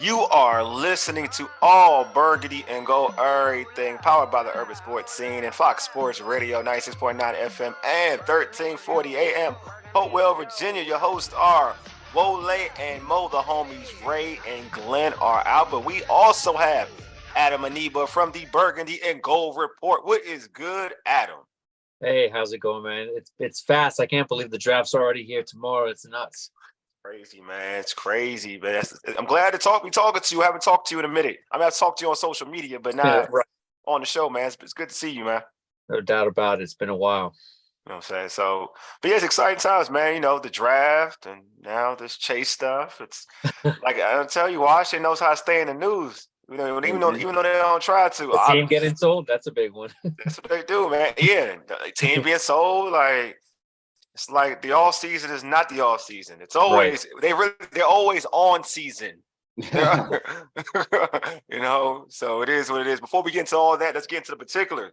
You are listening to All Burgundy and Go Everything, powered by the Urban Sports Scene and Fox Sports Radio, 96.9 FM and 1340 AM. Hopewell, Virginia. Your hosts are Wole and Mo. The homies Ray and Glenn are out, but we also have Adam Aniba from the Burgundy and Gold Report. What is good, Adam? Hey, how's it going, man? It's fast. I can't believe the draft's already here tomorrow. It's nuts. Crazy, man. It's crazy, man. I'm glad to talk. We talking to you. I haven't talked to you in a minute. I mean, I've talked to you on social media, but not Right. on the show, man. It's good to see you, man. No doubt about it. It's been a while. You know what I'm saying? So, but yeah, it's exciting times, man. You know, the draft and now this Chase stuff. It's like I tell you, Washington knows how to stay in the news. You know, even though they don't try to. The team getting sold, that's a big one. That's what they do, man. Yeah, the team being sold, like it's like the off season is not the off season. It's always they're always on season. you know, so it is what it is. Before we get into all that, let's get into the particular.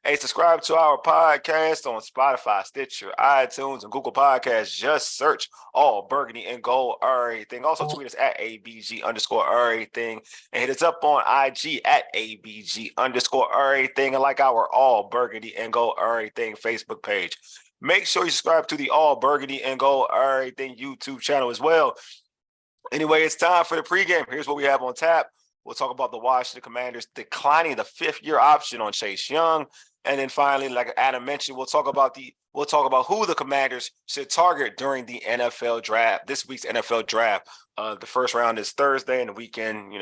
Hey, subscribe to our podcast on Spotify, Stitcher, iTunes, and Google Podcasts. Just search All Burgundy and Gold Everything. Also tweet us at ABG_everything and hit us up on IG at ABG_everything and like our All Burgundy and Gold Everything Facebook page. Make sure you subscribe to the All Burgundy and Gold Everything YouTube channel as well. Anyway, it's time for the pregame. Here's what we have on tap. We'll talk about the Washington Commanders declining the fifth-year option on Chase Young. And then finally, like Adam mentioned, we'll talk about who the Commanders should target during the NFL draft. This week's NFL draft. The first round is Thursday, and the weekend,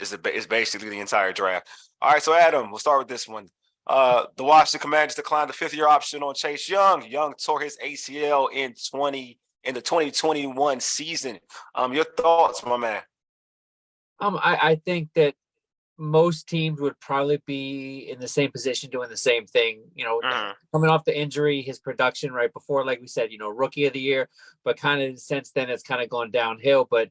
is basically the entire draft. All right, so Adam, we'll start with this one. The Washington Commanders declined the fifth-year option on Chase Young. Young tore his ACL in the 2021 season. Your thoughts, my man? I think that most teams would probably be in the same position doing the same thing. Coming off the injury, his production right before, like we said, rookie of the year, but kind of since then it's kind of gone downhill. But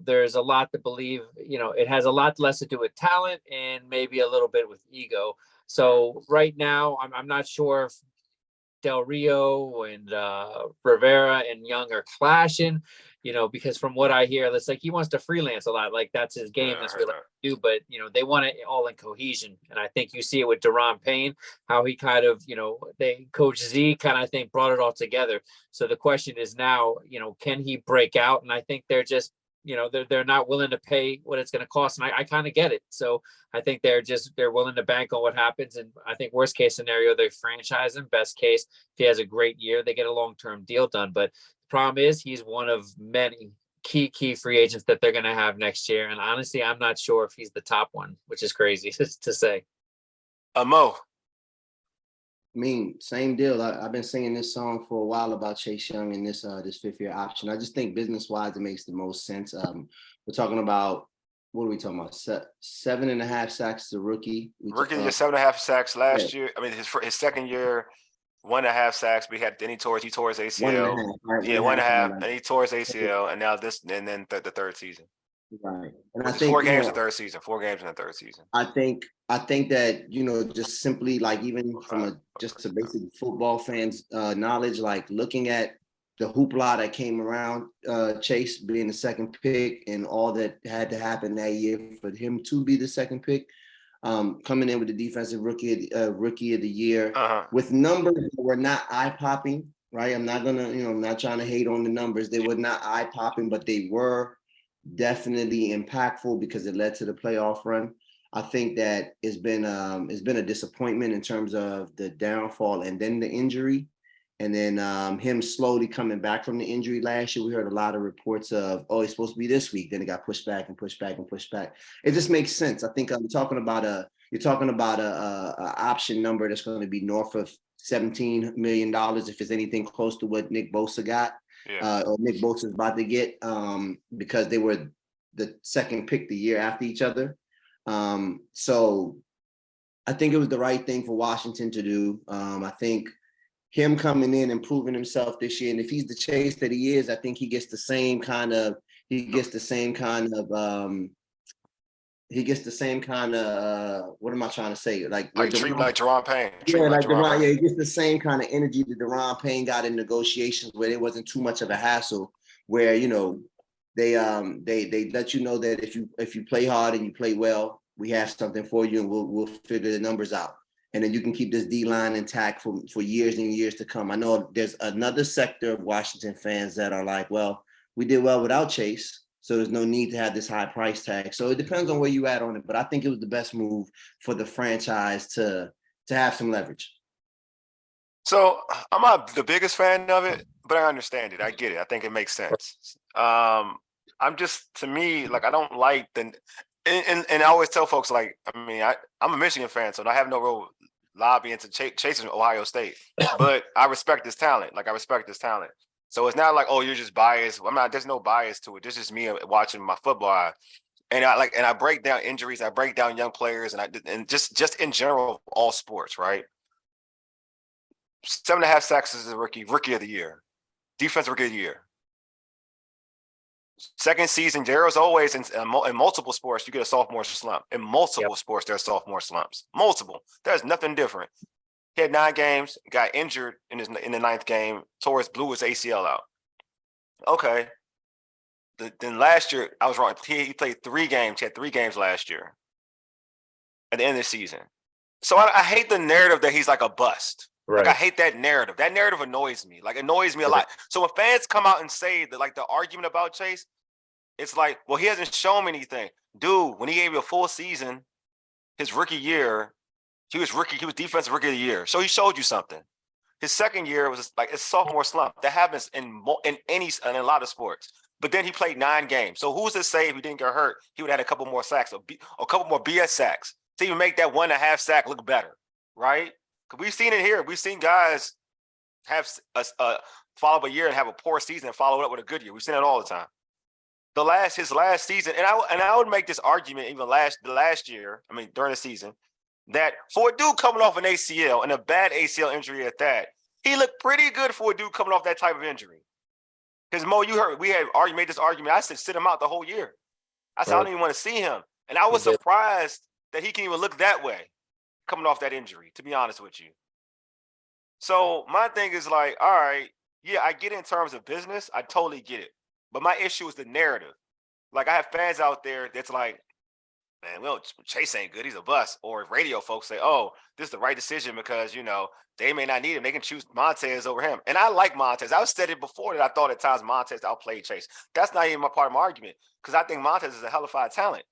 there's a lot to believe. It has a lot less to do with talent and maybe a little bit with ego. So right now, I'm not sure if Del Rio and Rivera and Young are clashing, because from what I hear, it's like he wants to freelance a lot. Like that's his game. That's what he likes to do. But, they want it all in cohesion. And I think you see it with Deron Payne, how he kind of, Coach Z kind of, I think, brought it all together. So the question is now, can he break out? And I think they're just, they're not willing to pay what it's going to cost. And I kind of get it. So I think they're willing to bank on what happens. And I think worst case scenario, they franchise him. Best case, if he has a great year, they get a long-term deal done. But the problem is he's one of many key free agents that they're going to have next year. And honestly, I'm not sure if he's the top one, which is crazy to say. Mo. I mean, same deal. I've been singing this song for a while about Chase Young and this fifth-year option. I just think business-wise, it makes the most sense. We're talking about, what are we talking about? 7.5 sacks as a rookie. Rookie year, 7.5 sacks last year. I mean, his second year, 1.5 sacks. But he tore his ACL. 1.5, and he tore his ACL, and now and then the third season. Right, and I think 4 games in the third season. 4 games in the third season. I think that just simply like even from just a basic football fans knowledge, like looking at the hoopla that came around Chase being the second pick and all that had to happen that year for him to be the second pick, coming in with the defensive rookie of the year with numbers that were not eye popping. Right, I'm not gonna I'm not trying to hate on the numbers. They were not eye popping, but they were definitely impactful because it led to the playoff run. I think that it's been a disappointment in terms of the downfall and then the injury, and then him slowly coming back from the injury last year. We heard a lot of reports of, it's supposed to be this week, then it got pushed back and pushed back and pushed back. It just makes sense. I think you're talking about a option number that's going to be north of $17 million if it's anything close to what Nick Bosa got. Or Nick Bosa is about to get, because they were the second pick the year after each other. So I think it was the right thing for Washington to do. I think him coming in and proving himself this year, and if he's the Chase that he is, I think he gets the same kind of what am I trying to say? Like Deron Payne. He gets the same kind of energy that Deron Payne got in negotiations where it wasn't too much of a hassle, where, they let you know that if you play hard and you play well, we have something for you, and we'll figure the numbers out. And then you can keep this D line intact for years and years to come. I know there's another sector of Washington fans that are like, well, we did well without Chase, so there's no need to have this high price tag. So it depends on where you at on it. But I think it was the best move for the franchise to have some leverage. So I'm not the biggest fan of it, but I understand it. I get it. I think it makes sense. I'm just, to me, like, I don't like and I always tell folks, like, I mean, I'm a Michigan fan, so I have no real lobbying to chasing Ohio State, but I respect this talent. Like, I respect this talent. So it's not like, oh, you're just biased. I'm not. There's no bias to it. This is me watching my football, and I break down injuries. I break down young players, and just in general, all sports, right? 7.5 sacks as a rookie of the year, defensive rookie of the year. Second season, there's always in multiple sports, you get a sophomore slump. In multiple sports, there are sophomore slumps. Multiple. There's nothing different. He had 9 games, got injured in the 9th game, blew his ACL out. Okay. Then last year, I was wrong. He played 3 games. He had 3 games last year at the end of the season. So I hate the narrative that he's like a bust. Right. Like, I hate that narrative. That narrative annoys me. Like, annoys me a lot. So when fans come out and say that, like, the argument about Chase, it's like, well, he hasn't shown me anything. Dude, when he gave you a full season, his rookie year, he was defensive rookie of the year. So he showed you something. His second year was like a sophomore slump. That happens in a lot of sports. But then he played 9 games. So who's to say if he didn't get hurt, he would have had a couple more sacks or a couple more BS sacks to even make that 1.5 sack look better, right? We've seen it here. We've seen guys have follow up a year and have a poor season and follow it up with a good year. We've seen it all the time. His last season, and I would make this argument even the last year, I mean, during the season, that for a dude coming off an ACL and a bad ACL injury at that, he looked pretty good for a dude coming off that type of injury. Because, Mo, you heard, we had already made this argument. I said, sit him out the whole year. I said, I don't even want to see him. And I was surprised that he can even look that way coming off that injury, to be honest with you. So my thing is like, all right, yeah, I get it in terms of business. I totally get it. But my issue is the narrative. Like, I have fans out there that's like, man, well, Chase ain't good. He's a bust. Or radio folks say, oh, this is the right decision because, you know, they may not need him. They can choose Montez over him. And I like Montez. I've said it before that I thought at times Montez outplayed Chase. That's not even my part of my argument because I think Montez is a hellified talent.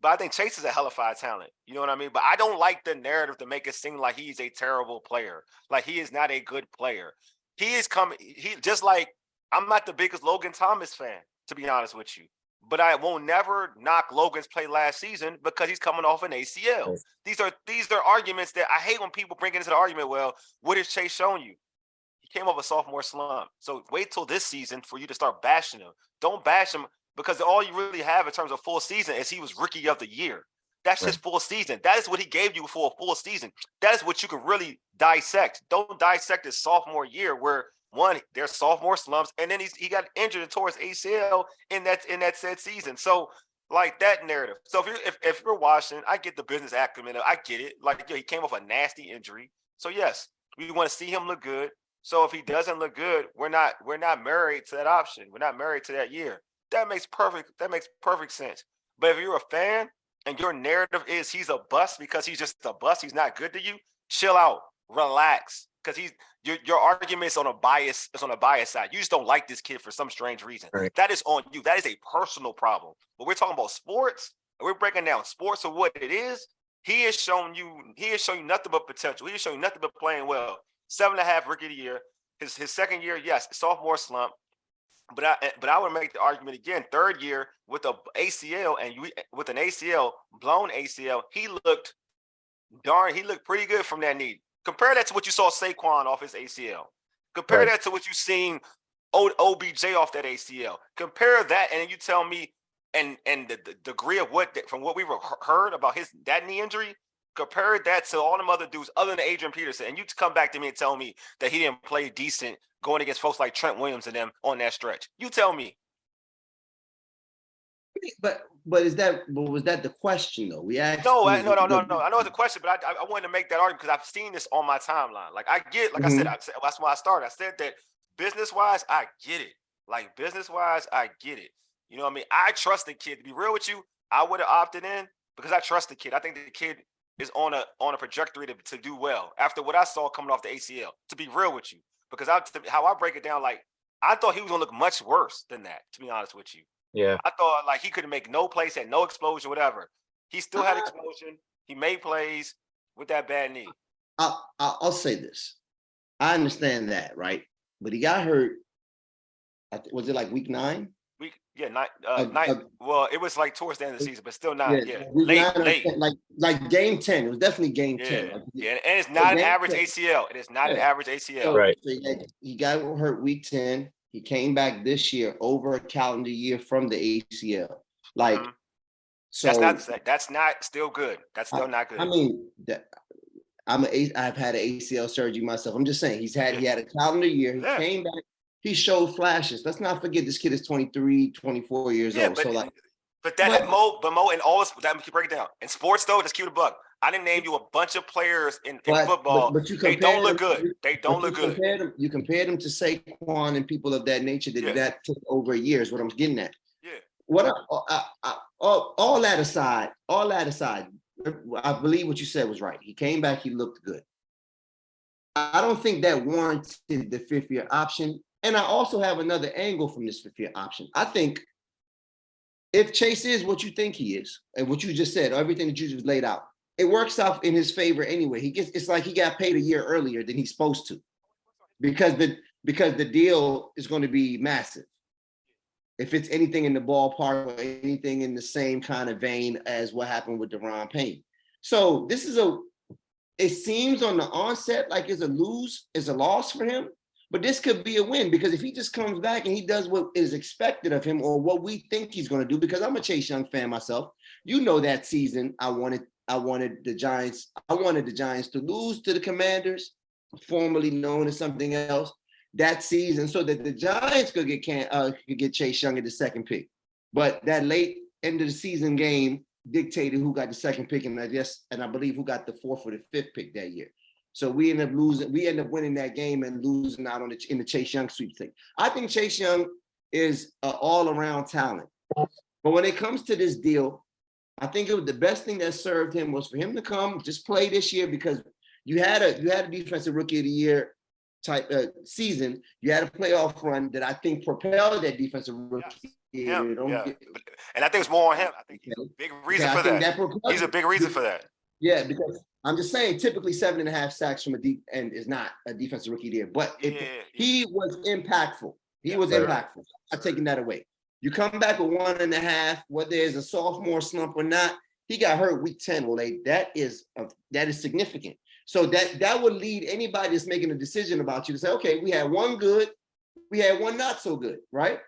But I think Chase is a hellified talent. You know what I mean? But I don't like the narrative to make it seem like he's a terrible player. Like, he is not a good player. He just like, I'm not the biggest Logan Thomas fan, to be honest with you. But I will never knock Logan's play last season because he's coming off an ACL. Right. These are arguments that I hate when people bring into the argument. Well, what has Chase shown you? He came off a sophomore slump. So wait till this season for you to start bashing him. Don't bash him because all you really have in terms of full season is he was rookie of the year. That's his full season. That is what he gave you for a full season. That is what you can really dissect. Don't dissect his sophomore year where there's sophomore slumps, and then he got injured and tore his ACL in that said season. So, like, that narrative. So if you're Washington, I get the business acumen. I get it. Like, he came off a nasty injury. So yes, we want to see him look good. So if he doesn't look good, we're not married to that option. We're not married to that year. That makes perfect sense. But if you're a fan and your narrative is he's a bust because he's just a bust, he's not good to you, chill out, relax. Because your argument is on a bias. It's on a bias side. You just don't like this kid for some strange reason. Right. That is on you. That is a personal problem. But we're talking about sports, and we're breaking down sports for what it is. He has shown you nothing but potential. He has shown you nothing but playing well. 7.5 rookie of the year. His second year, yes, sophomore slump. But I would make the argument again. Third year with a ACL with an ACL, blown ACL, he looked pretty good from that knee. Compare that to what you saw Saquon off his ACL. Compare that to what you've seen OBJ off that ACL. Compare that, and then you tell me, and the degree of from what we heard about that knee injury. Compare that to all them other dudes other than Adrian Peterson, and you come back to me and tell me that he didn't play decent going against folks like Trent Williams and them on that stretch. You tell me. But was that the question though? We asked. No. I know it's a question, but I wanted to make that argument because I've seen this on my timeline. Like, I get, like I said, that's why I started. I said that business wise, I get it. Like, business wise, I get it. You know what I mean? I trust the kid. To be real with you, I would have opted in because I trust the kid. I think the kid is on a trajectory to do well after what I saw coming off the ACL. To be real with you, because how I break it down, like I thought he was gonna look much worse than that. To be honest with you, Yeah. I thought like he couldn't make no plays, had no explosion, whatever. He still had explosion. He made plays with that bad knee. I'll say this. I understand that, right? But he got hurt. Was it like week 9? Well, it was like towards the end of the season, but still not. Yeah, week late. 10, like game 10. It was definitely game 10. Yeah, and it's not an average ACL. It is not an average ACL. Right. So he got hurt week 10. He came back this year over a calendar year from the ACL. Like, so that's not still good. That's still not good. I mean, I've had an ACL surgery myself. I'm just saying he had a calendar year. He came back. He showed flashes. Let's not forget this kid is 23, 24 years old. But, so like, Mo, and all this, that keep break it down. In sports though, just keep it a buck. I didn't name you a bunch of players in football. But they don't look good. They don't look good. You compared them to Saquon and people of that nature that took over a year is what I'm getting at. Yeah. All that aside, I believe what you said was right. He came back, he looked good. I don't think that warranted the 5th-year option. And I also have another angle from this 5th-year option. I think if Chase is what you think he is, and what you just said, everything that you just laid out, it works out in his favor anyway. It's like he got paid a year earlier than he's supposed to, because the deal is going to be massive. If it's anything in the ballpark or anything in the same kind of vein as what happened with Deron Payne. So this is it seems on the onset like it's a loss for him, but this could be a win, because if he just comes back and he does what is expected of him or what we think he's going to do, because I'm a Chase Young fan myself. You know, that season I wanted the Giants to lose to the Commanders, formerly known as something else, that season, so that the Giants could get Chase Young at the 2nd pick. But that late end of the season game dictated who got the 2nd pick, and I believe who got the 4th or the 5th pick that year. So we end up winning that game and losing out in the Chase Young sweepstakes. I think Chase Young is an all-around talent. But when it comes to this deal, I think the best thing that served him was for him to come just play this year, because you had a defensive rookie of the year type season. You had a playoff run that I think propelled that defensive rookie. And I think it's more on him. I think he's a big reason for that. He's a big reason for that. Yeah, because I'm just saying, typically 7.5 sacks from a deep end is not a defensive rookie there, but he was impactful. He was impactful. I'm taking that away. You come back with 1.5, whether there's a sophomore slump or not. He got hurt week 10. Well, that is significant. So that would lead anybody that's making a decision about you to say, okay, we had one good, we had one not so good, right?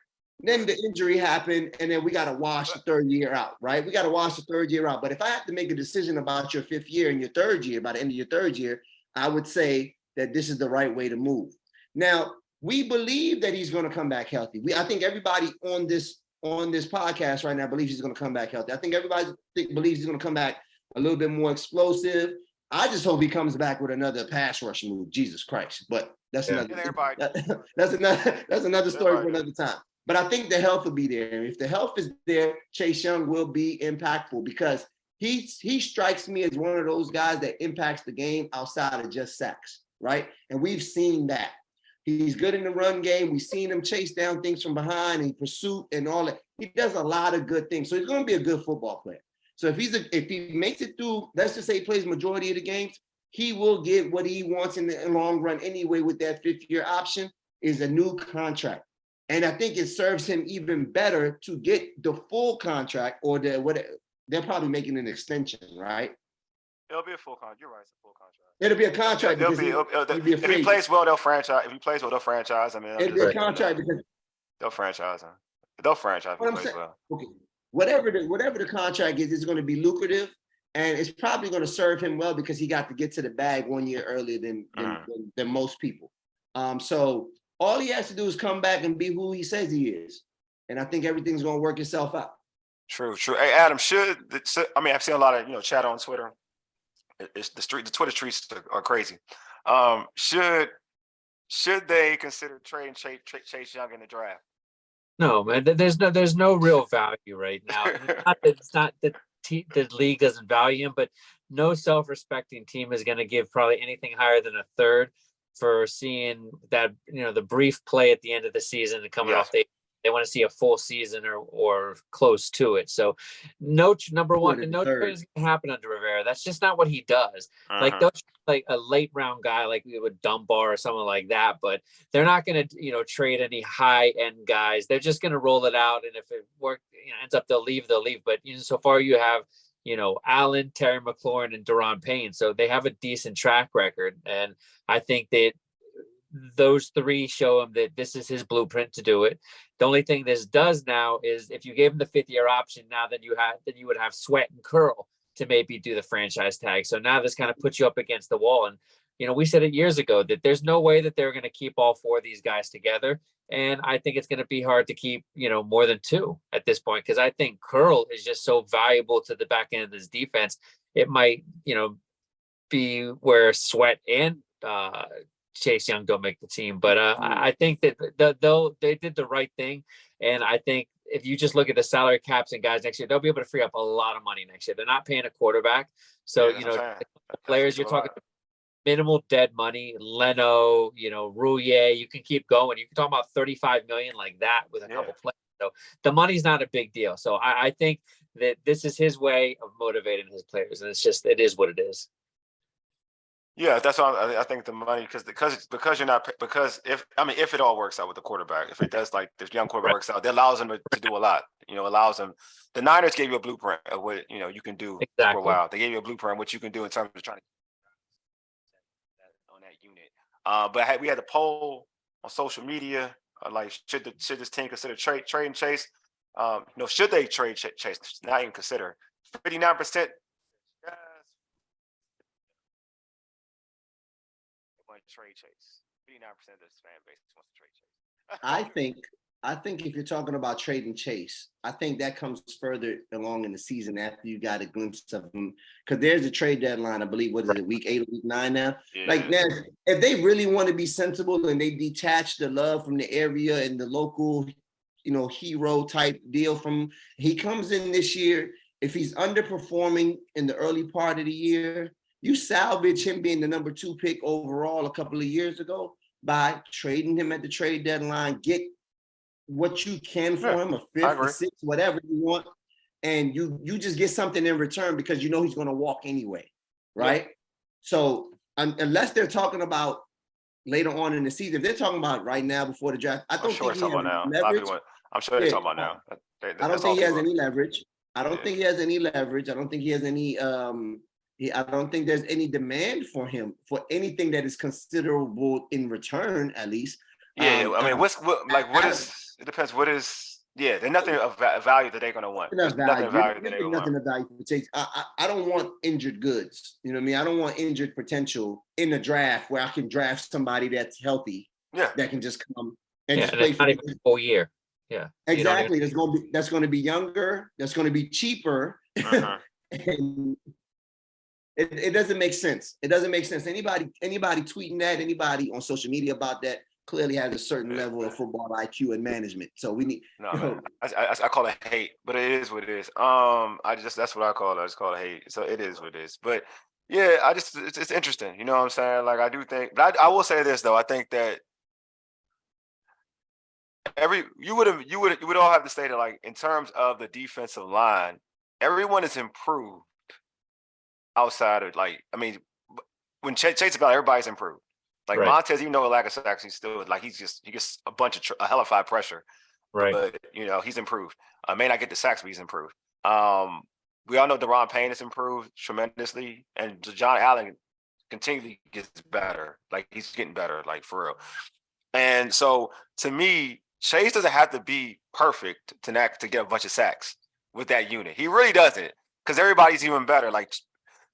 Then the injury happened, and then we got to wash the 3rd year out, right? We got to wash the 3rd year out. But if I have to make a decision about your 5th year and your 3rd year, by the end of your 3rd year, I would say that this is the right way to move. Now, we believe that he's going to come back healthy. I think everybody on this podcast right now believes he's going to come back healthy. I think everybody believes he's going to come back a little bit more explosive. I just hope he comes back with another pass rush move. Jesus Christ! But that's another story for another time. But I think the health will be there. And if the health is there, Chase Young will be impactful, because he strikes me as one of those guys that impacts the game outside of just sacks, right? And we've seen that. He's good in the run game. We've seen him chase down things from behind and pursuit and all that. He does a lot of good things. So he's going to be a good football player. So if he makes it through, let's just say he plays majority of the games, he will get what he wants in the long run anyway. With that 5th-year option is a new contract. And I think it serves him even better to get the full contract, or they're probably making an extension, right? It'll be a full contract. You're right, it's a full contract. It'll be a contract. If he plays well, they'll franchise. If he plays well, they'll franchise. I mean, it'll be a contract because they'll franchise him. They'll franchise if he plays well. Okay, whatever the contract is going to be lucrative, and it's probably going to serve him well because he got to get to the bag 1 year earlier than most people. So all he has to do is come back and be who he says he is, and I think everything's going to work itself out. True. Hey, Adam, I've seen a lot of chat on Twitter. The Twitter streets are crazy. Should they consider trading Chase Young in the draft? No, man. There's no real value right now. And it's not that the league doesn't value him, but no self-respecting team is going to give probably anything higher than a third for seeing that, the brief play at the end of the season and coming off. Yes. They want to see a full season or close to it. So no, number one, no trade is going to happen under Rivera. That's just not what he does. Like those, like a late round guy like with Dunbar or someone like that, but they're not going to, trade any high end guys. They're just going to roll it out, and if it works, ends up they'll leave. But so far you have, Allen, Terry McLaurin, and Deron Payne, so they have a decent track record, and I think that those three show him that this is his blueprint to do it. The only thing this does now is if you gave him the 5th-year option, now then you would have Sweat and Curl to maybe do the franchise tag. So now this kind of puts you up against the wall. And we said it years ago that there's no way that they're going to keep all 4 of these guys together. And I think it's going to be hard to keep, more than 2 at this point, because I think Curl is just so valuable to the back end of this defense. It might, be where Sweat and Chase Young don't make the team, but I think that they did the right thing, and I think if you just look at the salary caps and guys next year, they'll be able to free up a lot of money next year. They're not paying a quarterback, so players you're talking minimal dead money. Leno, Rouillet, you can keep going. You can talk about 35 million like that with a couple players. So the money's not a big deal. So I think that this is his way of motivating his players, and it is what it is. Yeah, that's why I think the money because you're not if it all works out with the quarterback, if it does, like the young quarterback works out, that allows them to do a lot. Allows them. The Niners gave you a blueprint of what you can do for a while. They gave you a blueprint of what you can do in terms of trying to on that unit. But we had a poll on social media, like should this team consider trading Chase? Should they trade Chase? Not even consider. 59%. Trade Chase. 59% of this fan base wants to trade Chase. I think if you're talking about trading Chase, I think that comes further along in the season after you got a glimpse of him. Because there's a trade deadline, I believe, what is it, week 8 or week 9 now? Yeah. Like now, if they really want to be sensible and they detach the love from the area and the local, hero type deal from, he comes in this year, if he's underperforming in the early part of the year, you salvage him being the number 2 pick overall a couple of years ago by trading him at the trade deadline. Get what you can for him, a 5th, a 6th, whatever you want, and you just get something in return because he's going to walk anyway, right? Yeah. So unless they're talking about later on in the season, if they're talking about right now before the draft, I don't think he has any leverage. I'm sure they're talking about now. I don't think he has any leverage. I don't think he has any leverage. I don't think he has any. I don't think there's any demand for him for anything that is considerable in return, at least. Yeah, I mean, it depends. What is? Yeah, there's nothing of value that they're gonna want. There's nothing of value that they're gonna want. Nothing of value for Chase. I don't want injured goods. You know what I mean? I don't want injured potential in the draft where I can draft somebody that's healthy. Yeah, that can just come and just play for the whole year. Yeah, exactly. That's going to be younger. That's going to be cheaper. And it doesn't make sense. It doesn't make sense. Anybody tweeting that, anybody on social media about that clearly has a certain level of football IQ and management. So we need. No, I call it hate, but it is what it is. That's what I call it. I just call it hate. So it is what it is. But yeah, it's interesting. You know what I'm saying? Like I do think, but I will say this though. I think that you would all have to say that, like, in terms of the defensive line, everyone is improved outside of, like, I mean, when Chase about everybody's improved. Like Montez, even though a lack of sacks, he's still like he gets a hellified pressure. Right. But he's improved. May not get the sacks, but he's improved. We all know Deron Payne has improved tremendously, and John Allen continually gets better. Like he's getting better, like for real. And so to me, Chase doesn't have to be perfect to get a bunch of sacks with that unit. He really doesn't, because everybody's even better. Like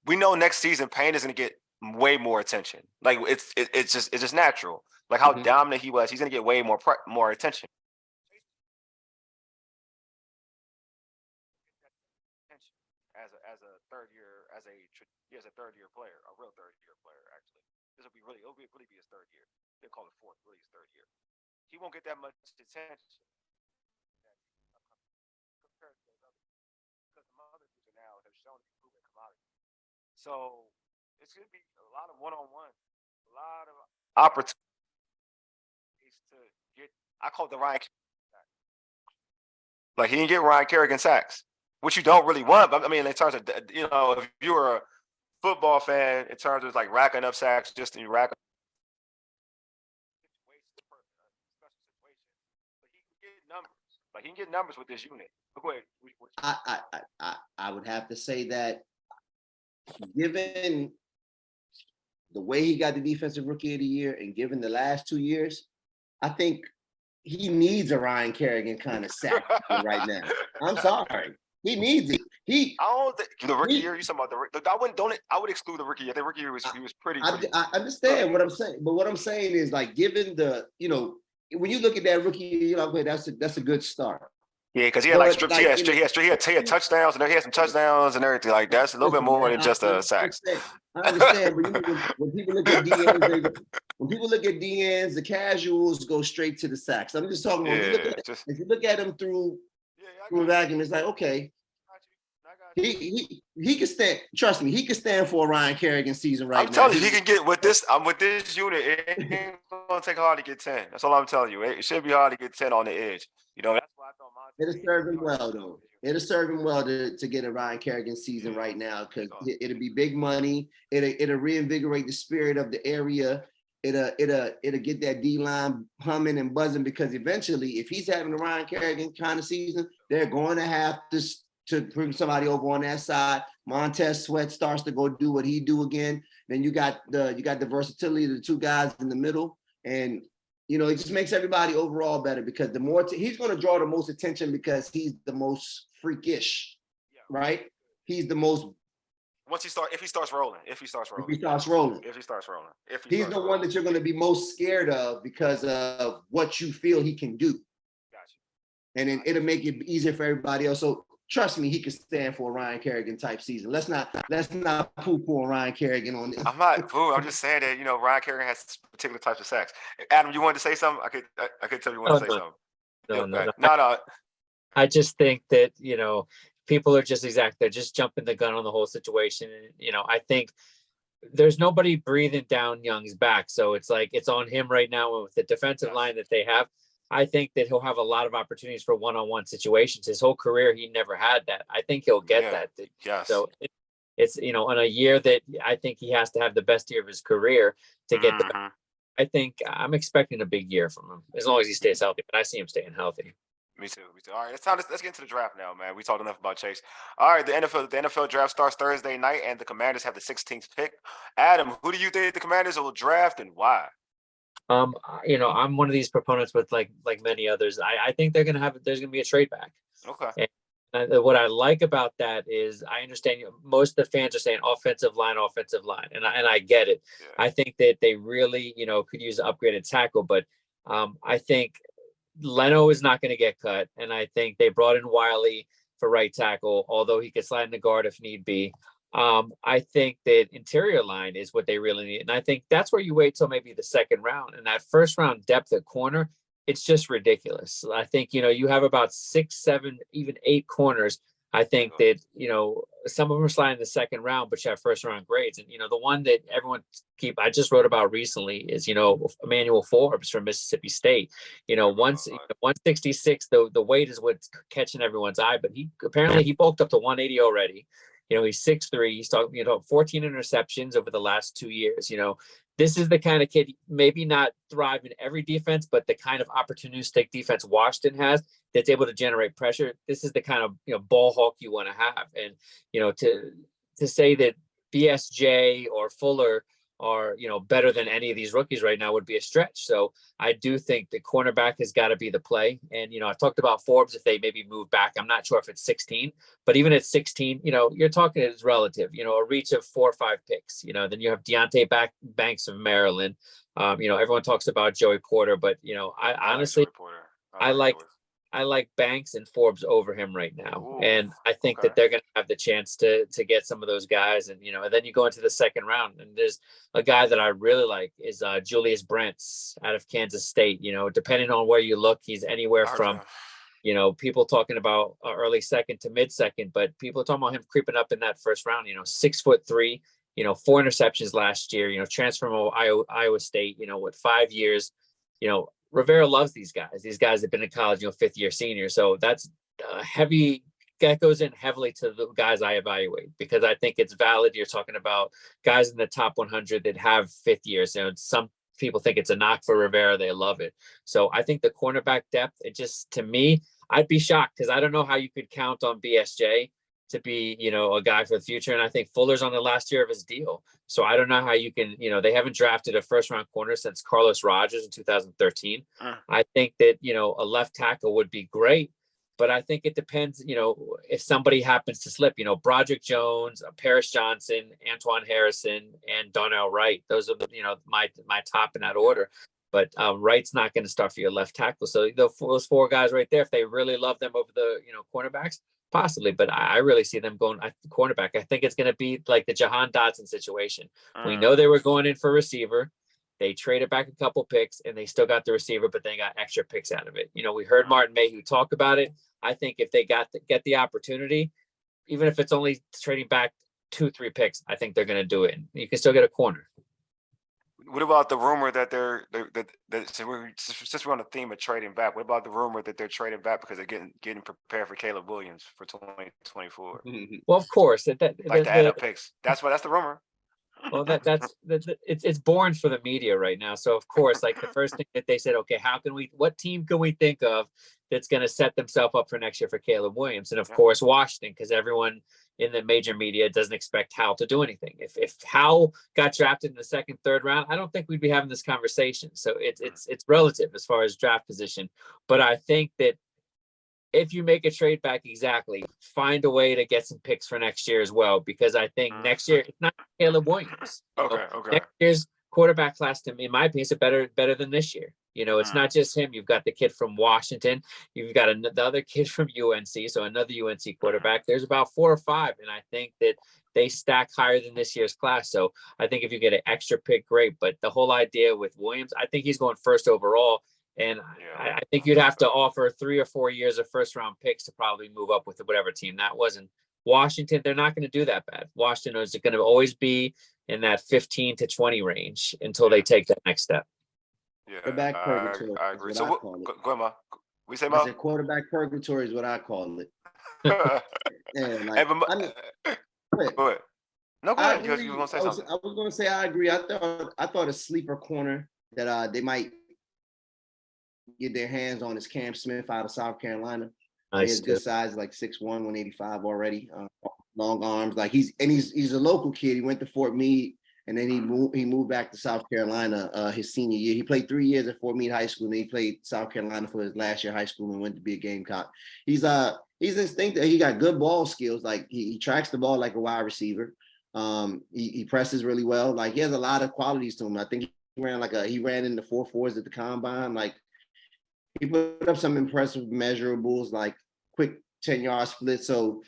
we know next season, Payne is going to get way more attention. Like it's just natural. Like how dominant he was, he's going to get way more attention. As a third year player, a real third year player. Actually, it'll really be his third year. They call it fourth, really his third year. He won't get that much attention. So it's gonna be a lot of one-on-one, a lot of opportunities to get. I call it the Ryan. Like he didn't get Ryan Kerrigan sacks, which you don't really want. But I mean, in terms of if you're a football fan, in terms of like racking up sacks, just to rack up special situations, but he can get numbers. Like he can get numbers with this unit. Go ahead. I would have to say that given the way he got the defensive rookie of the year and given the last 2 years, I think he needs a Ryan Kerrigan kind of sack right now. I'm sorry. He needs it. I don't think the rookie year. You talking about I would exclude the rookie year. The rookie year he was pretty. I understand what I'm saying, but what I'm saying is like given the when you look at that rookie year, you're like, wait, that's a good start. Yeah, because he had he had touchdowns and he had some touchdowns and everything. Like that's a little bit more than just a sacks. I understand, but when people look at DNs, the casuals go straight to the sacks. I'm just talking about if you look at him through a vacuum, it's like okay, he can stand. Trust me, he can stand for a Ryan Kerrigan season right now. I'm telling you, he can get with this. With this unit, it ain't gonna take hard to get 10. That's all I'm telling you. It should be hard to get 10 on the edge. That's why I thought it'll serve him well though. It'll serve him well to get a Ryan Kerrigan season right now because it'll be big money. It'll reinvigorate the spirit of the area. It'll get that D-line humming and buzzing because eventually, if he's having a Ryan Kerrigan kind of season, they're going to have to bring somebody over on that side. Montez Sweat starts to go do what he do again. Then you got the versatility of the two guys in the middle, and it just makes everybody overall better because the more he's going to draw the most attention because he's the most freakish, right? He's the most. If he starts rolling. He's the one that you're going to be most scared of because of what you feel he can do. Gotcha. And then it'll make it easier for everybody else. So trust me, he can stand for a Ryan Kerrigan type season. Let's not poo-poo on Ryan Kerrigan on this. I'm not poo. I'm just saying that Ryan Kerrigan has particular types of sacks. Adam, you wanted to say something? I could tell you want to say something. No. I just think that people are just they're just jumping the gun on the whole situation. And, I think there's nobody breathing down Young's back, so it's like it's on him right now with the defensive line that they have. I think that he'll have a lot of opportunities for one-on-one situations. His whole career, he never had that. I think he'll get that. Yes. So it's, on a year that I think he has to have the best year of his career to get the. I think I'm expecting a big year from him as long as he stays healthy. But I see him staying healthy. Me too. All right, let's get into the draft now, man. We talked enough about Chase. All right, the NFL draft starts Thursday night, and the Commanders have the 16th pick. Adam, who do you think the Commanders will draft, and why? I'm one of these proponents with like many others. I think there's gonna be a trade back. Okay. And what I like about that is I understand most of the fans are saying offensive line, and I get it. Yeah. I think that they really could use an upgraded tackle, but I think Leno is not going to get cut, and I think they brought in Wiley for right tackle, although he could slide in the guard if need be. I think that interior line is what they really need. And I think that's where you wait till maybe the second round. And that first round depth at corner, it's just ridiculous. I think, you have about 6, 7, even 8 corners. I think that, some of them are sliding in the second round, but you have first round grades. And, the one that everyone I just wrote about recently is, Emmanuel Forbes from Mississippi State. 166, the weight is what's catching everyone's eye, but he bulked up to 180 already. He's 6'3". He's talking, 14 interceptions over the last 2 years. This is the kind of kid, maybe not thrive in every defense, but the kind of opportunistic defense Washington has that's able to generate pressure. This is the kind of ball hawk you want to have. And, to say that BSJ or Fuller are, better than any of these rookies right now would be a stretch. So I do think the cornerback has got to be the play. And, I talked about Forbes, if they maybe move back, I'm not sure if it's 16, but even at 16, you're talking it's relative, a reach of 4 or 5 picks, then you have Deontay Banks of Maryland. Everyone talks about Joey Porter, but, I honestly, I like Banks and Forbes over him right now. Ooh, and I think that they're going to have the chance to get some of those guys. And, and then you go into the second round and there's a guy that I really like is Julius Brents out of Kansas State. Depending on where you look, he's anywhere from, people talking about early second to mid second, but people are talking about him creeping up in that first round, 6'3", 4 interceptions last year, transfer from Iowa State, with 5 years, Rivera loves these guys. These guys have been in college, 5th-year seniors. So that's heavy. That goes in heavily to the guys I evaluate, because I think it's valid. You're talking about guys in the top 100 that have 5th years. Some people think it's a knock for Rivera. They love it. So I think the cornerback depth, it just, to me, I'd be shocked, because I don't know how you could count on BSJ to be, a guy for the future. And I think Fuller's on the last year of his deal. So I don't know how you can, they haven't drafted a 1st-round corner since Carlos Rogers in 2013. I think that, a left tackle would be great, but I think it depends, if somebody happens to slip, Broderick Jones, Paris Johnson, Antoine Harrison, and Donnell Wright. Those are the, my top in that order. But Wright's not going to start for your left tackle. So those 4 guys right there, if they really love them over the, cornerbacks, possibly. But I really see them going at the cornerback. I think it's going to be like the Jahan Dotson situation. We know they were going in for receiver. They traded back a couple picks, and they still got the receiver, but they got extra picks out of it. We heard Martin Mayhew talk about it. I think if they get the opportunity, even if it's only trading back 2-3 picks, I think they're going to do it. You can still get a corner. What about the rumor that since we're on the theme of trading back, what about the rumor that they're trading back because they're getting prepared for Caleb Williams for 2024? Well, of course, to add up picks. That's the rumor. Well, that's it's born for the media right now. So of course, like the first thing that they said, okay, what team can we think of that's going to set themselves up for next year for Caleb Williams? And of course, Washington, because everyone in the major media doesn't expect Howell to do anything. If Howell got drafted in the 2nd, 3rd round, I don't think we'd be having this conversation. So it's relative as far as draft position. But I think that if you make a trade back, exactly, find a way to get some picks for next year as well, because I think next year it's not Caleb Williams. Okay. Next year's quarterback class, in my opinion, is better than this year. It's not just him. You've got the kid from Washington. You've got the other kid from UNC. So another UNC quarterback. There's about 4 or 5, and I think that they stack higher than this year's class. So I think if you get an extra pick, great. But the whole idea with Williams, I think he's going 1st overall. And I think you'd have to offer 3 or 4 years of 1st-round picks to probably move up with whatever team that was. And Washington, they're not going to do that bad. Washington is going to always be in that 15 to 20 range until they take that next step. Yeah, quarterback purgatory. I agree. So go ahead, Ma. We say, Ma? I said quarterback purgatory is what I call it. Go ahead. No, go ahead. You were going to say something. I was going to say I agree. I thought a sleeper corner that they might get their hands on is Cam Smith out of South Carolina. Nice. He has good size, like 6'1", 185 already. Long arms. Like he's a local kid. He went to Fort Meade, and then he moved back to South Carolina his senior year. He played 3 years at Fort Meade High School, and then he played South Carolina for his last year of high school and went to be a Gamecock. He's instinctive. He got good ball skills. Like he tracks the ball like a wide receiver. He presses really well. Like he has a lot of qualities to him. I think he ran in the 4.4s at the combine. Like he put up some impressive measurables, like quick 10-yard split. So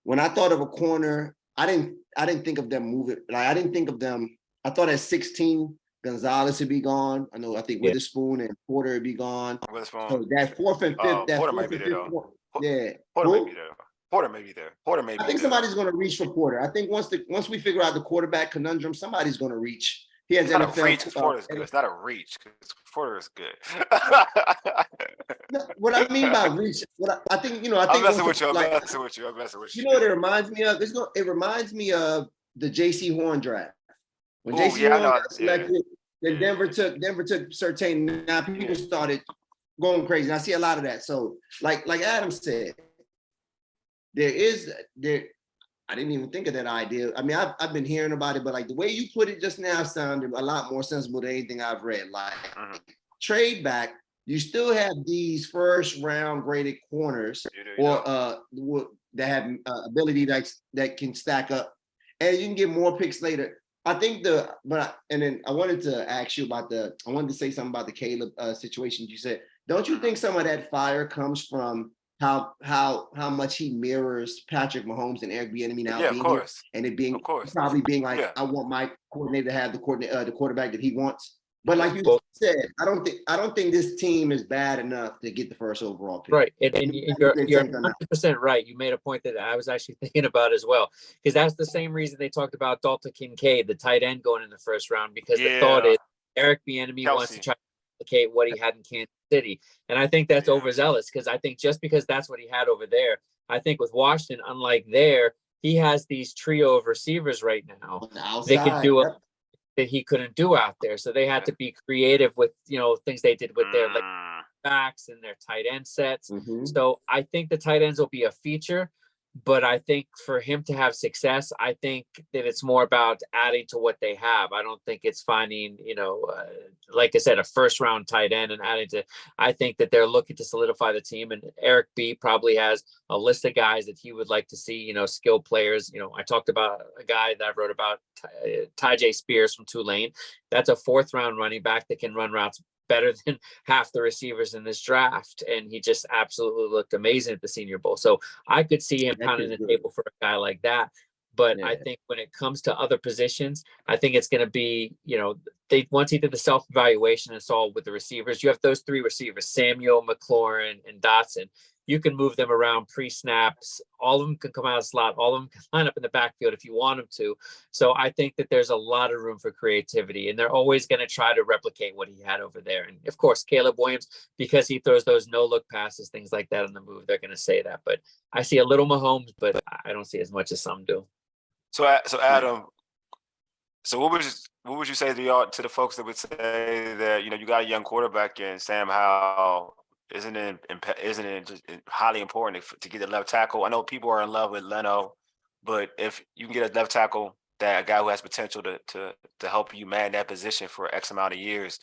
when I thought of a corner, I didn't think of them moving. Like I didn't think of them. I thought at 16, Gonzalez would be gone. I think Witherspoon and Porter would be gone. Witherspoon. So that 4th and 5th. Porter may be there though. Yeah. Porter may be there. Porter may be I think there. somebody's going to reach for Porter. I think once we figure out the quarterback conundrum, somebody's going to reach. He has not NFL. A reach. Porter's good. It's not a reach. Porter is good. No, what I mean by reach, I think I'm messing with you. You know what it reminds me of? It reminds me of the J.C. Horn draft. When J.C. Horn got selected, then Denver took Surtain. Now people started going crazy. And I see a lot of that. So like Adam said, I didn't even think of that idea. I mean, I've been hearing about it, but like the way you put it just now sounded a lot more sensible than anything I've read. Like trade back, you still have these 1st-round graded corners that have ability that can stack up, and you can get more picks later. I think and then I wanted to ask you about I wanted to say something about the Caleb situation. You said, don't you think some of that fire comes from how much he mirrors Patrick Mahomes and Eric Bieniemy now being here, and it being probably being like, I want my coordinator to have the quarterback that he wants. But like you Well, said, I don't think this team is bad enough to get the first overall pick. right. And you're 100% right. You made a point that I was actually thinking about as well, because that's the same reason they talked about Dalton Kincaid, the tight end, going in the first round, because the thought is Eric Bieniemy wants to try to replicate what he had in Kansas City. And I think that's overzealous, because I think just because that's what he had over there, I think with Washington, unlike there, he has these trio of receivers right now. They can do that he couldn't do out there. So they had to be creative with, things they did with their like backs and their tight end sets. So I think the tight ends will be a feature, but I think for him to have success, I think that it's more about adding to what they have. I don't think it's finding, like I said, a first round tight end and adding to. I think that they're looking to solidify the team, and Eric B probably has a list of guys that he would like to see, skilled players. I talked about a guy that I wrote about, Tyjae Spears from Tulane. That's a 4th round running back that can run routes better than half the receivers in this draft, and he just absolutely looked amazing at the Senior Bowl. So I could see him pounding the table for a guy like that. But I think when it comes to other positions, I think it's going to be, they once he did the self-evaluation and saw with the receivers, you have those 3 receivers, Samuel, McLaurin, and Dotson. You can move them around pre-snaps. All of them can come out of slot. All of them can line up in the backfield if you want them to. So I think that there's a lot of room for creativity, and they're always going to try to replicate what he had over there. And of course, Caleb Williams, because he throws those no-look passes, things like that on the move, they're going to say that. But I see a little Mahomes, but I don't see as much as some do. So Adam, so what would you say to the folks that would say that you got a young quarterback in Sam Howell? Isn't it just highly important to get a left tackle? I know people are in love with Leno, but if you can get a left tackle, that a guy who has potential to help you man that position for X amount of years,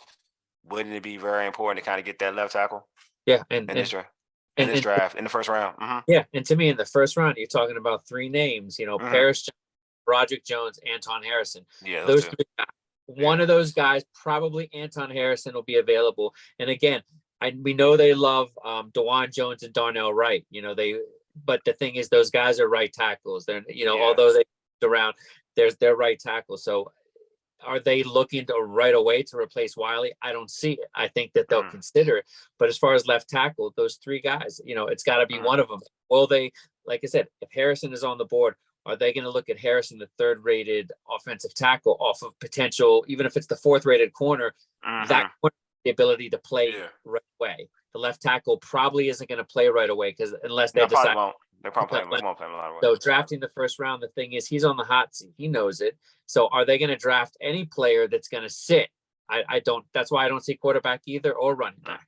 wouldn't it be very important to kind of get that left tackle? Yeah, in this draft in the first round. Yeah, and to me, in the first round, you're talking about 3 names. Paris, Broderick Jones, Anton Harrison. Yeah, those 3 guys. One of those guys, probably Anton Harrison, will be available. And again, we know they love DeJuan Jones and Darnell Wright. But the thing is, those guys are right tackles. They're, although they around, they're right tackles. So are they looking to right away to replace Wiley? I don't see it. I think that they'll consider it. But as far as left tackle, those 3 guys, it's got to be one of them. Will they, like I said, if Harrison is on the board, are they going to look at Harrison, the 3rd rated offensive tackle, off of potential, even if it's the 4th rated corner, that corner, the ability to play right away? The left tackle probably isn't going to play right away, because unless they decide. They probably won't play him a lot of ways. So drafting the first round, the thing is, he's on the hot seat. He knows it. So are they going to draft any player that's going to sit? I don't. That's why I don't see quarterback either or running back.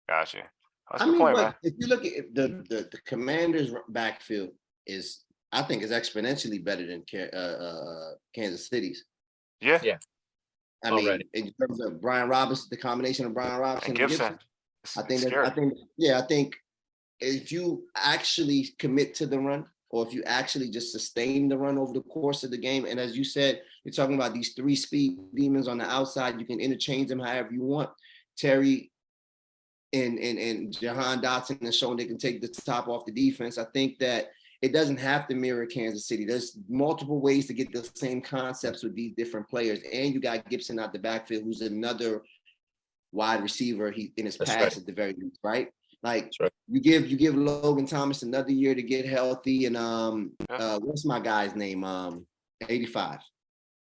Gotcha. That's the point, man. If you look at the Commanders' backfield, I think is exponentially better than Kansas City's. Yeah. I mean, in terms of Brian Robinson, the combination of Brian Robinson and Gibson, I think if you actually commit to the run, or if you actually just sustain the run over the course of the game, and as you said, you're talking about these 3 speed demons on the outside, you can interchange them however you want. Terry and Jahan Dotson has shown they can take the top off the defense. I think that it doesn't have to mirror Kansas City. There's multiple ways to get the same concepts with these different players. And you got Gibson out the backfield, who's another wide receiver in his past at the very least, right? Like you give Logan Thomas another year to get healthy, and what's my guy's name? 85.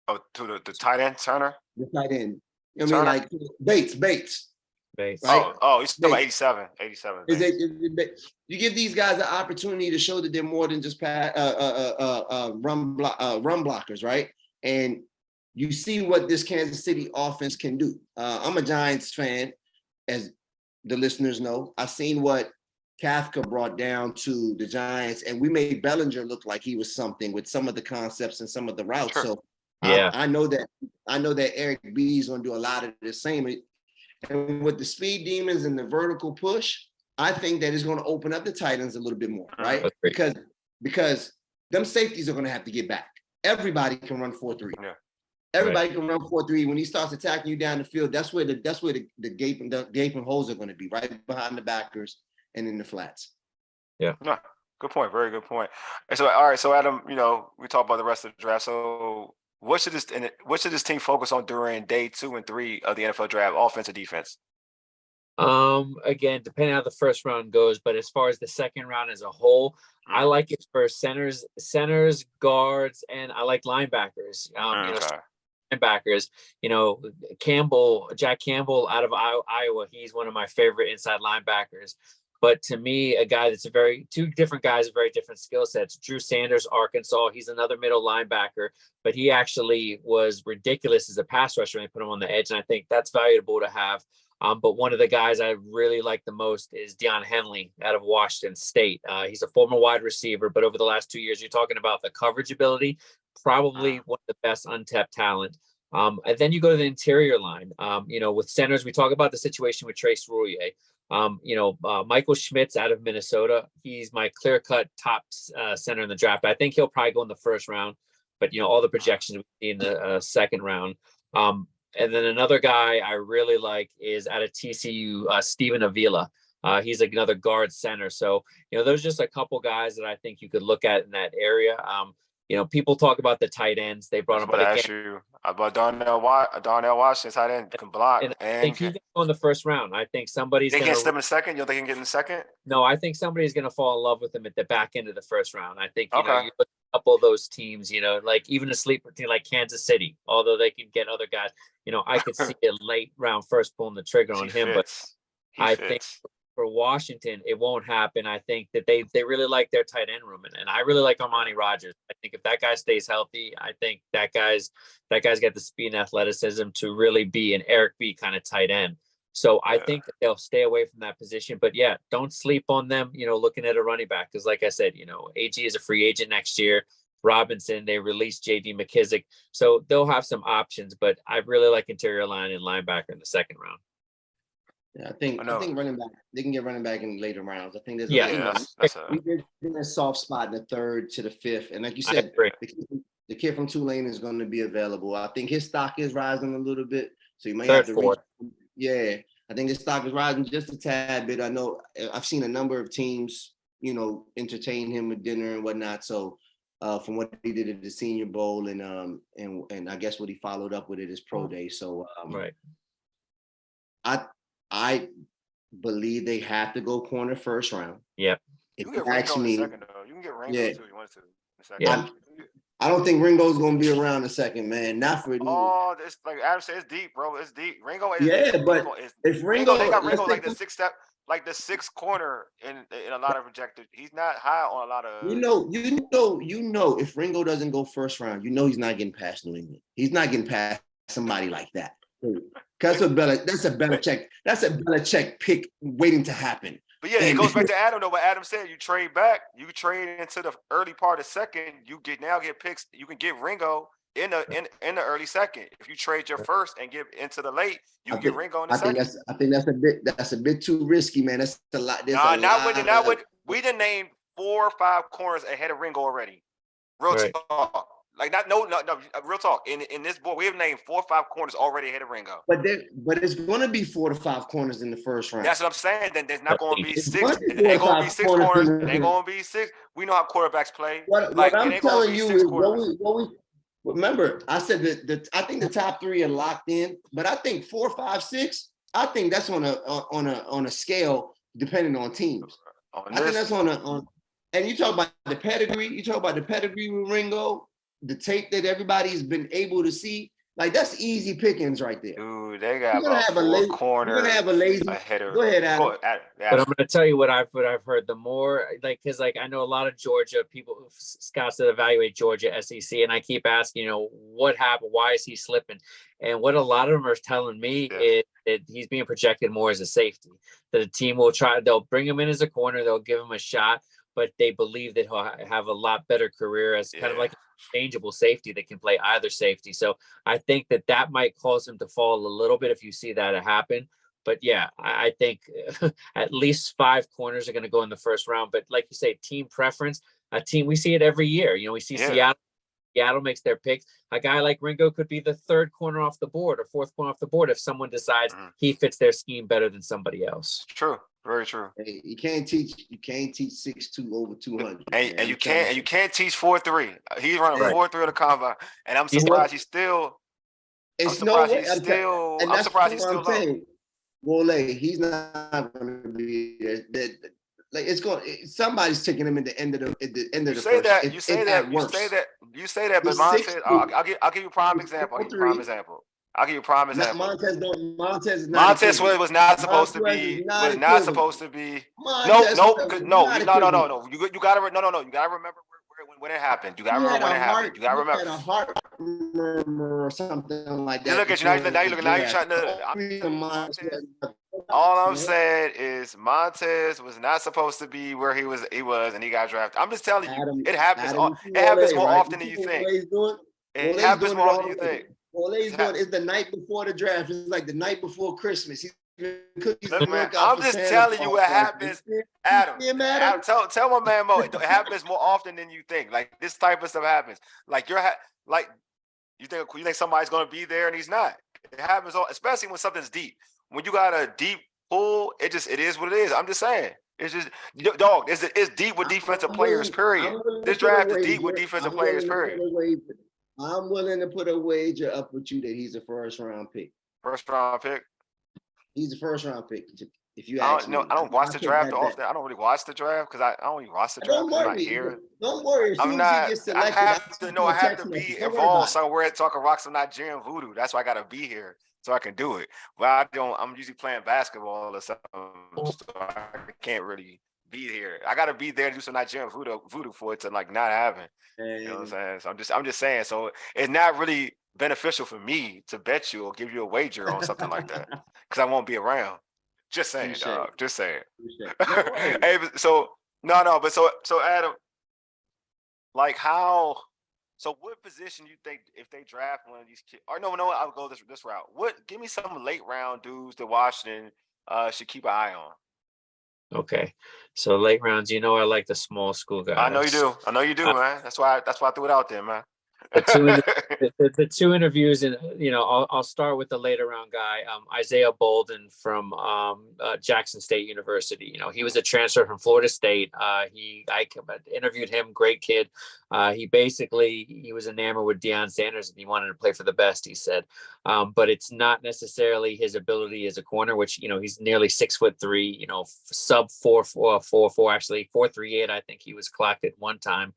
Oh, to the tight end, Turner? The tight end. You know what I mean? Like Bates. Right? Oh, he's still 87. 87. You give these guys the opportunity to show that they're more than just run blockers, right? And you see what this Kansas City offense can do. I'm a Giants fan, as the listeners know. I've seen what Kafka brought down to the Giants, and we made Bellinger look like he was something with some of the concepts and some of the routes. Sure. So I know that Eric B is going to do a lot of the same. And with the speed demons and the vertical push, I think that is going to open up the tight ends a little bit more, right? Because them safeties are going to have to get back. Everybody can run 4-3. Yeah. Everybody can run 4-3. When he starts attacking you down the field, that's where the gaping holes are going to be, right behind the backers and in the flats. Yeah. No, good point. Very good point. And so, all right. So, Adam, we talked about the rest of the draft. So, what should this team focus on during day 2 and 3 of the NFL draft, offense or defense? Again, depending on how the first round goes, but as far as the second round as a whole, I like it for centers, guards, and I like linebackers. Okay. Linebackers, Jack Campbell out of Iowa, he's one of my favorite inside linebackers. But to me, a guy that's two different guys, very different skill sets. Drew Sanders, Arkansas, he's another middle linebacker, but he actually was ridiculous as a pass rusher when they put him on the edge, and I think that's valuable to have. But one of the guys I really like the most is Deion Henley out of Washington State. He's a former wide receiver, but over the last 2 years, you're talking about the coverage ability, probably one of the best untapped talent. And then you go to the interior line. With centers, we talk about the situation with Trace Rouillet. Michael Schmitz out of Minnesota. He's my clear-cut top center in the draft. I think he'll probably go in the first round, but all the projections we see in the second round. And then another guy I really like is out of TCU, Stephen Avila. He's another guard center. So, those are just a couple guys that I think you could look at in that area. People talk about the tight ends. They brought him about Darnell Washington, tight end, can block. And I think he's going to go in the first round. I think somebody's going to step in the second. You don't think he can get in the second? No, I think somebody's going to fall in love with him at the back end of the first round. I think, you look at a couple of those teams, like even a sleeper team like Kansas City, although they can get other guys, I could see a late round first pulling the trigger on him. But I think for Washington, it won't happen. I think that they really like their tight end room, and I really like Armani Rogers. I think if that guy stays healthy, I think that guy's got the speed and athleticism to really be an Eric B kind of tight end. So I think that they'll stay away from that position. But yeah, don't sleep on them, looking at a running back. Because like I said, AG is a free agent next year. Robinson, they released JD McKissick. So they'll have some options, but I really like interior line and linebacker in the second round. Yeah, I think running back, they can get running back in later rounds. I think there's a soft spot in the 3rd to the 5th. And like you said, the kid from Tulane is going to be available. I think his stock is rising a little bit. So you might have to reach. Yeah, I think his stock is rising just a tad bit. I know I've seen a number of teams, entertain him with dinner and whatnot. So from what he did at the Senior Bowl and I guess what he followed up with at his pro day. So I believe they have to go corner first round. Yeah. You can get Ringo in the second, though. You can get Ringo too. You want to? Yeah. I don't think Ringo's gonna be around the second, man. Not for it's like Adam said, it's deep, bro. It's deep. Ringo is but if Ringo, they got Ringo like the sixth step, like the sixth corner in a lot of projected. He's not high on a lot of. If Ringo doesn't go first round, he's not getting past New England. He's not getting past somebody like that. That's a Belichick pick waiting to happen. But yeah, it goes back to Adam though. What Adam said, you trade back, you trade into the early part of second. You get picks. You can get Ringo in the early second. If you trade your first and get into the late, you get Ringo in the second. I think that's a bit too risky, man. That's a lot. We done named 4 or 5 corners ahead of Ringo already. Real talk. Like no, real talk. In this board, we have named 4 or 5 corners already ahead of Ringo. But it's going to be 4 to 5 corners in the first round. That's what I'm saying. Then there's not going to be 6. It ain't going to be 6 corners. It ain't going to be 6. We know how quarterbacks play. What I'm telling you is remember, I said that I think the top 3 are locked in, but I think 4, 5, 6. I think that's on a scale depending on teams. I think that's on. And you talk about the pedigree. You talk about the pedigree with Ringo. The tape that everybody's been able to see, like that's easy pickings right there. Dude, they got a corner. You're gonna have a lazy. Go ahead, Adam. But I'm gonna tell you what I've heard. The more because I know a lot of Georgia people, scouts that evaluate Georgia SEC, and I keep asking, what happened? Why is he slipping? And what a lot of them are telling me is that he's being projected more as a safety. That a team will they'll bring him in as a corner, they'll give him a shot, but they believe that he'll have a lot better career as kind of like changeable safety that can play either safety. So I think that might cause him to fall a little bit if you see that happen. But yeah, I think at least 5 corners are going to go in the first round. But like you say, team preference, we see it every year. We see Seattle makes their picks. A guy like Ringo could be the 3rd corner off the board or 4th corner off the board if someone decides he fits their scheme better than somebody else. True. Very true. Hey, you can't teach 6'2" over 200. And you can't teach 4.3. He's running Right. 4.3 on the combine, and I'm He's surprised he's still. It's no way. And I'm surprised he's what still I'm low. saying. Wole, he's not going to be there. Like it's going. Somebody's taking him at the end of the Say first. that. You say that. You say that. But He's Montez, 6'2". I'll give you a prime example. I'll give you a prime example. Montez is not Montez equivalent. was not supposed to Montez be. is not Was not equivalent. supposed to be. Montez No. was not equivalent. You gotta remember when it happened. You gotta remember when it happened. You gotta remember. He had a heart murmur or something like that. You look at you now. You're trying to. All I'm saying is Montez was not supposed to be where he was, and he got drafted. I'm just telling you, it happens. It happens more often than you think. It happens more often than you think. Wole's doing it's the night before the draft. It's like the night before Christmas. Look, man, I'm just telling you what happens, Adam. Tell my man Mo. It happens more often than you think. Like this type of stuff happens. Like you think somebody's gonna be there and he's not. It happens, especially when something's deep. When you got a deep pool, it is what it is. I'm just saying. It's just dog. It's deep with defensive players. Period. This draft is deep with defensive players. Period. I'm willing to put a wager up with you that he's a first round pick. First round pick. He's a first round pick. If you ask me, I don't watch the draft often. I don't really watch the draft because I don't even watch the draft. I'm not here. Don't worry. I'm not. I have to be involved somewhere talking rocks. I'm not Jim Voodoo. That's why I got to be here so I can do it. Well, I'm usually playing basketball or something, so I can't really be here. I got to be there to do some Nigerian voodoo for it to like not happen. You know what I'm saying? So I'm just saying. So it's not really beneficial for me to bet you or give you a wager on something like that because I won't be around. Just saying, dog. Just saying. Hey, so Adam, like how? So what position you think if they draft one of these kids? Or no, I'll go this route. Give me some late round dudes that Washington should keep an eye on. Okay, so late rounds, I like the small school guys. I know you do, man. That's why I threw it out there, man. The two interviews, and I'll start with the later round guy, Isaiah Bolden from Jackson State University. He was a transfer from Florida State. I interviewed him, great kid. He was enamored with Deion Sanders and he wanted to play for the best, he said. But it's not necessarily his ability as a corner, which he's nearly 6'3", sub 4.44, actually 4.38. I think he was clocked at one time.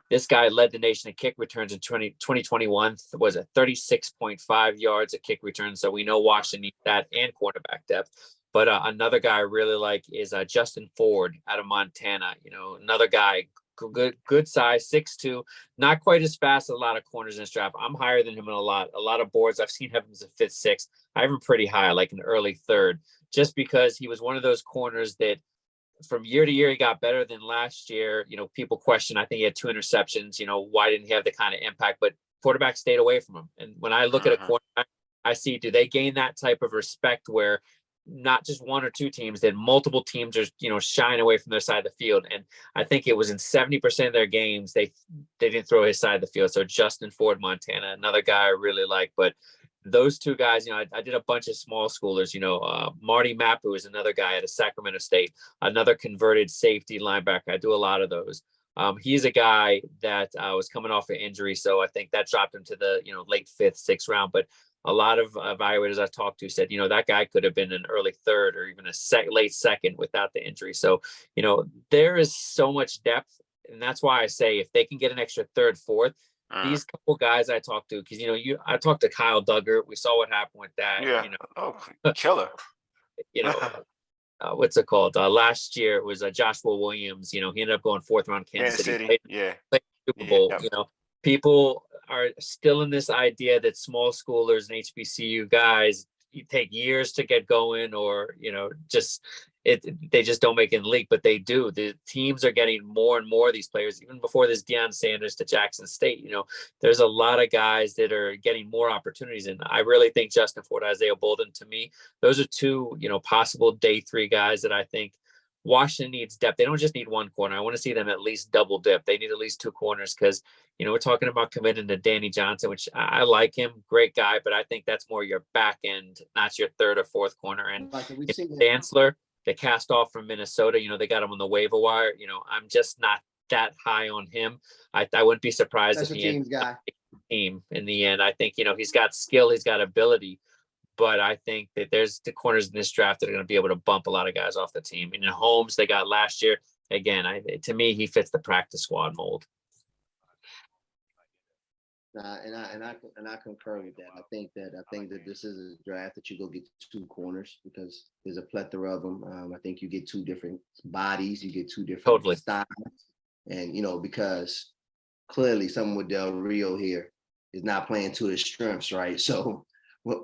This guy led the nation in kick returns in 2021, was at 36.5 yards of kick returns. So we know Washington needs that and quarterback depth. But another guy I really like is Justin Ford out of Montana. Another guy, good size, 6'2", not quite as fast as a lot of corners in this draft. I'm higher than him in a lot of boards. I've seen him as a 5th, 6th. I have him pretty high, like an early 3rd, just because he was one of those corners that from year to year, he got better than last year. People question, I think he had 2 interceptions. Why didn't he have the kind of impact? But quarterback stayed away from him. And when I look at a quarterback, I see, do they gain that type of respect where not just one or two teams, that multiple teams are, shying away from their side of the field. And I think it was in 70% of their games, they didn't throw his side of the field. So Justin Ford, Montana, another guy I really like, but those two guys, I did a bunch of small schoolers, Marty Mapu is another guy out of Sacramento State, another converted safety linebacker. I do a lot of those. He's a guy that was coming off an injury. So I think that dropped him to the, late 5th, 6th round. But a lot of evaluators I talked to said, that guy could have been an early 3rd or even a late 2nd without the injury. So, there is so much depth. And that's why I say if they can get an extra 3rd, 4th, these couple guys I talked to, because I talked to Kyle Duggar. We saw what happened with that. Yeah. Killer. What's it called? Last year it was Joshua Williams. He ended up going 4th round Kansas City. Played Super Bowl. Yep. People are still in this idea that small schoolers and HBCU guys take years to get going, or they just don't make it in the league, but they do. The teams are getting more and more of these players. Even before this Deion Sanders to Jackson State, there's a lot of guys that are getting more opportunities. And I really think Justin Ford, Isaiah Bolden, to me, those are two, possible day 3 guys that I think Washington needs depth. They don't just need one corner. I want to see them at least double dip. They need at least 2 corners because, we're talking about committing to Danny Johnson, which I like him, great guy, but I think that's more your back end, not your 3rd or 4th corner. And Dantzler, the cast off from Minnesota, they got him on the waiver wire. I'm just not that high on him. I wouldn't be surprised if he ends up making the team in the end. I think, he's got skill, he's got ability, but I think that there's the corners in this draft that are going to be able to bump a lot of guys off the team. And Holmes, they got last year. Again, to me, he fits the practice squad mold. And I concur with that. I think that this is a draft that you go get 2 corners because there's a plethora of them. I think you get 2 different bodies, you get 2 different styles, and because clearly someone with Del Rio here is not playing to his strengths, right? So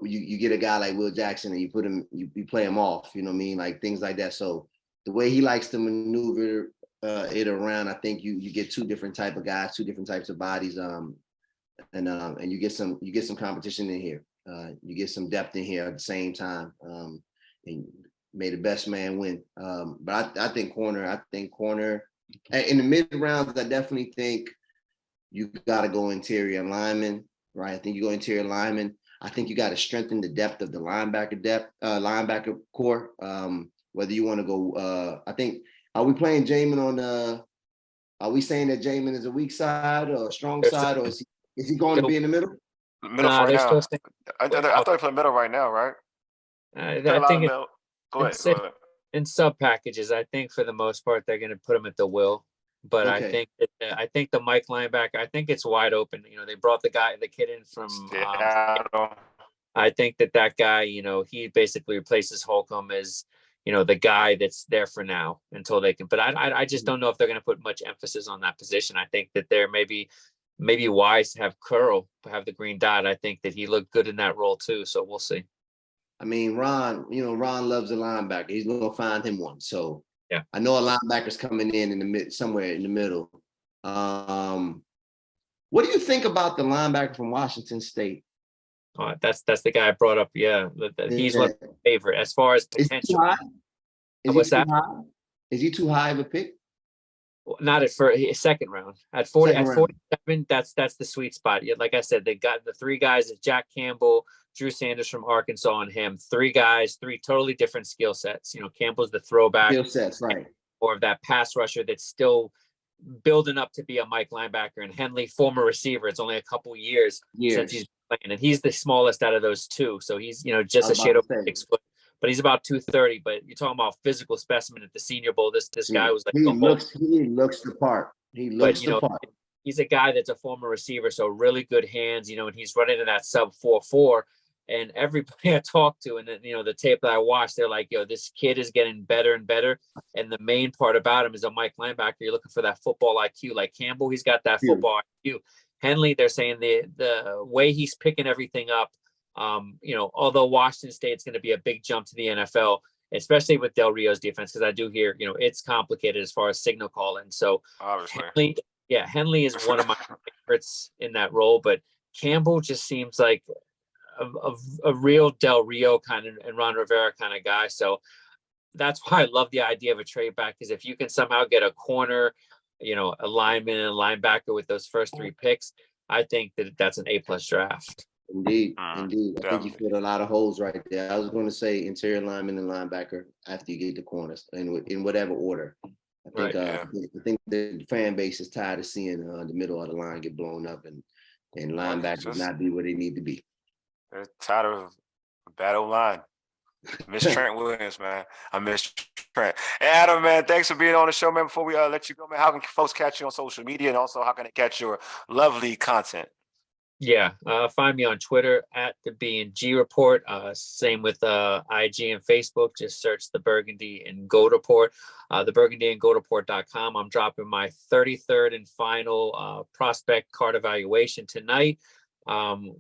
you get a guy like Will Jackson and you put him, you play him off, you know what I mean, like things like that. So the way he likes to maneuver it around, I think you get 2 different type of guys, 2 different types of bodies. And you get some competition in here. You get some depth in here at the same time. And may the best man win. But I think corner in the mid rounds, I definitely think you got to go interior lineman, right? I think you go interior lineman. I think you got to strengthen the depth of the linebacker core. Whether you want to go, I think, are we playing Jamin on are we saying that Jamin is a weak side or a strong side, or is he going to be in the middle? Middle for right now. I thought he played middle right now, right? I think go ahead. In sub packages, I think for the most part they're going to put him at the will. But okay. I think the Mike linebacker, I think it's wide open. They brought the kid in from. I think that guy, he basically replaces Holcomb as, the guy that's there for now until they can. But I just don't know if they're going to put much emphasis on that position. I think that they're maybe wise to have Curl have the green dot. I think that he looked good in that role too. So we'll see. I mean, Ron loves a linebacker. He's going to find him one. So yeah, I know a linebacker's coming in the mid, somewhere in the middle. What do you think about the linebacker from Washington State? That's the guy I brought up. Yeah, he's one of my favorite as far as potential. What's that? Is he too high of a pick? Not for a second round. At 47, that's the sweet spot. Like I said, they got the 3 guys: Jack Campbell, Drew Sanders from Arkansas, and him. 3 guys, 3 totally different skill sets. Campbell's the throwback skill sets, right? Or of that pass rusher that's still building up to be a Mike linebacker. And Henley, former receiver. It's only a couple years since he's playing, and he's the smallest out of those 2. So he's just a shade over 6 foot. But he's about 230. But you're talking about physical specimen at the Senior Bowl. This guy was like he looks the part. He looks the part. He's a guy that's a former receiver, so really good hands. And he's running in that sub 4.4. And everybody I talked to, and the tape that I watched, they're like, this kid is getting better and better. And the main part about him is a Mike linebacker. You're looking for that football IQ. Like Campbell, he's got that football IQ. Henley, they're saying the way he's picking everything up. Although Washington State's going to be a big jump to the NFL, especially with Del Rio's defense, because I do hear, it's complicated as far as signal calling. So obviously, Henley is one of my favorites in that role, but Campbell just seems like a real Del Rio kind of and Ron Rivera kind of guy. So that's why I love the idea of a trade back, because if you can somehow get a corner, a lineman and a linebacker with those first 3 picks, I think that's an A+ draft. Indeed. I think you fit a lot of holes right there. I was going to say interior lineman and linebacker after you get the corners, in whatever order. I think the fan base is tired of seeing the middle of the line get blown up and linebackers not be where they need to be. They're tired of a bad old line. Miss Trent Williams, man. I miss Trent. Hey, Adam, man, thanks for being on the show, man. Before we let you go, man, how can folks catch you on social media, and also how can they catch your lovely content? Yeah, find me on Twitter at the B&G Report. Same with IG and Facebook. Just search the Burgundy and Gold Report. The burgundyandgoldreport.com. I'm dropping my 33rd and final prospect card evaluation tonight.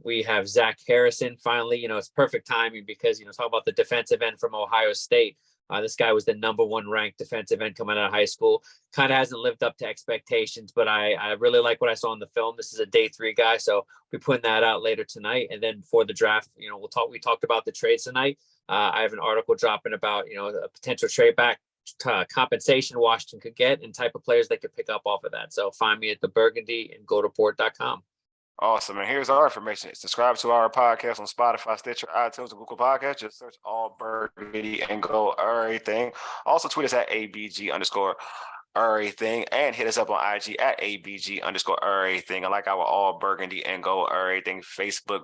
We have Zach Harrison. Finally, it's perfect timing because, talk about the defensive end from Ohio State. This guy was the #1 ranked defensive end coming out of high school. Kind of hasn't lived up to expectations, but I really like what I saw in the film. This is a day 3 guy, so we're putting that out later tonight. And then for the draft, we talked about the trades tonight. I have an article dropping about, a potential trade back compensation Washington could get and type of players they could pick up off of that. So find me at the burgundyandgoldreport.com. Awesome. And here's our information. Subscribe to our podcast on Spotify, Stitcher, iTunes, and Google Podcasts. Just search All Burgundy and go Errrything. Also tweet us at ABG_Errrything and hit us up on IG at ABG_Errrything. And like our All Burgundy and go Errrything Facebook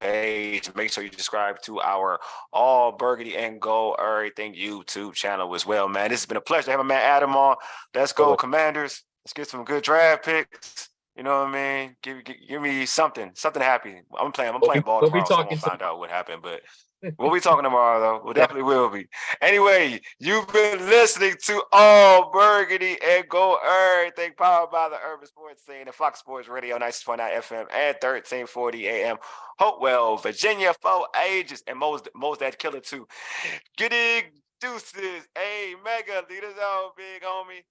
page. Make sure you subscribe to our All Burgundy and go Errrything YouTube channel as well, man. This has been a pleasure to have my man Adam on. Let's go, Commanders. Let's get some good draft picks. You know what I mean? Give me something happy. I'm playing Baltimore, so we'll find out what happened. But we'll be talking tomorrow, though. We definitely will be. Anyway, you've been listening to All Burgundy and Go Errrything, powered by the Urban Sports Scene and Fox Sports Radio, 96.9 FM and 1340 AM. Hopewell, Virginia, 4 ages, and Mo's that killer too. Getting deuces. Hey, mega leaders on, big homie.